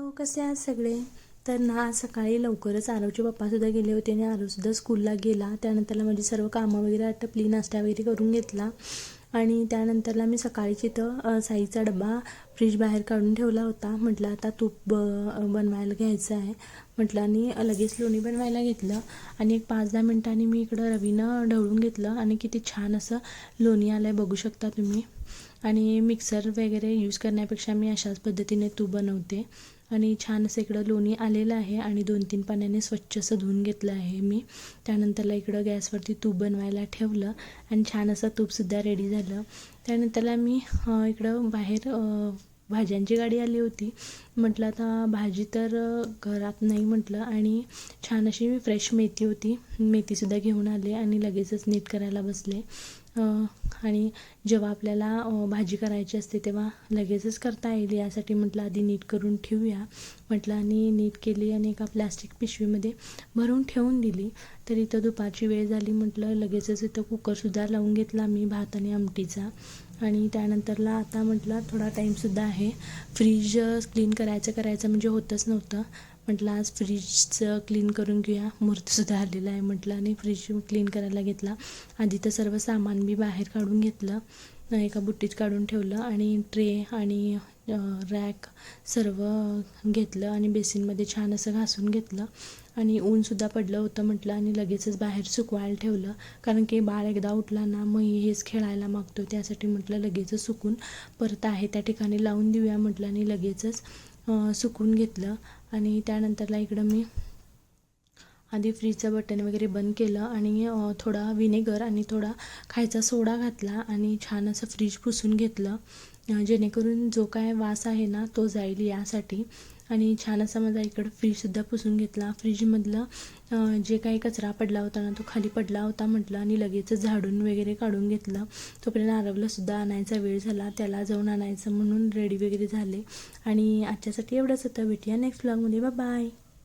Hello, कसे आहात सगळे? तर ना आज सकाळी लवकरच आरवचे पप्पासुद्धा गेले होते आणि आरवसुद्धा स्कूलला गेला. त्यानंतरला माझी सर्व कामं वगैरे आटपली, नाश्ता वगैरे करून घेतला आणि त्यानंतरला मी सकाळीच इथं साईचा डबा फ्रीज बाहेर काढून ठेवला होता. म्हटलं आता तूप बनवायला घ्यायचं आहे म्हटलं आणि लगेच लोणी बनवायला घेतलं आणि एक 5-10 मिनिटांनी मी इकडं रवीनं ढवळून घेतलं आणि किती छान असं लोणी आलं आहे बघू शकता तुम्ही. आणि मिक्सर वगैरे यूज करण्यापेक्षा मी अशाच पद्धतीने तूप बनवते आणि छान असं इकडं लोणी आलेलं आहे आणि 2-3 पाण्याने स्वच्छ असं धुवून घेतलं आहे मी. त्यानंतरला इकडं गॅसवरती तूप बनवायला ठेवलं आणि छान असं तूपसुद्धा रेडी झालं. त्यानंतरला मी इकडं बाहेर भाज्यांची गाडी आली होती. म्हटलं आता भाजी तर घरात नाही म्हटलं आणि छान अशी फ्रेश मेथी होती, मेथीसुद्धा घेऊन आले आणि लगेचच नीट करायला बसले. आणि जेव्हा आपल्याला भाजी करायची असते तेव्हा लगेचच करता येईल यासाठी म्हटलं आधी नीट करून ठेवूया म्हटलं आणि नीट केली आणि एका प्लॅस्टिक पिशवीमध्ये भरून ठेवून दिली. तर इथं दुपारची वेळ झाली म्हटलं लगेचच इथं कुकरसुद्धा लावून घेतला मी भात आणि आमटीचा. आणि त्यानंतरला आता म्हटलं थोडा टाईमसुद्धा आहे. फ्रीज क्लीन करायचं म्हणजे होतच नव्हतं. म्हटलं आज फ्रीजचं क्लीन करून घेऊया, मुहूर्तसुद्धा आलेला आहे म्हटलं आणि फ्रीज क्लीन करायला घेतला. आधी तर सर्व सामान मी बाहेर काढून घेतलं, एका बुट्टीत काढून ठेवलं आणि ट्रे आणि रॅक सर्व घेतलं आणि बेसिनमध्ये छान असं घासून घेतलं आणि ऊनसुद्धा पडलं होतं म्हटलं आणि लगेचच बाहेर सुकवायला ठेवलं. कारण की बाळ एकदा उठला ना मग हेच खेळायला मागतो, त्यासाठी म्हटलं लगेचच सुकून परत आहे त्या ठिकाणी लावून देऊया म्हटलं आणि लगेचच सुकून घेतलं. आणि त्यानंतरला इकडं मी आधी फ्रीजचं बटन वगैरे बंद केलं आणि थोडा विनेगर आणि थोडा खायचा सोडा घातला आणि छान असं फ्रीज पुसून घेतलं, जेणेकरून जो काय वास आहे ना तो जाईल यासाठी. आणि छान असा माझा इकडं फ्रीजसुद्धा पुसून घेतला. फ्रीजमधलं जे काही कचरा पडला होता ना तो खाली पडला होता म्हटलं आणि लगेचच झाडून वगैरे काढून घेतलं. तोपर्यंत आरवलासुद्धा आणायचा वेळ झाला, त्याला जाऊन आणायचं म्हणून रेडी वगैरे झाले. आणि आजच्यासाठी एवढंच होतं. भेटूया नेक्स्ट व्लॉगमध्ये. Bye bye.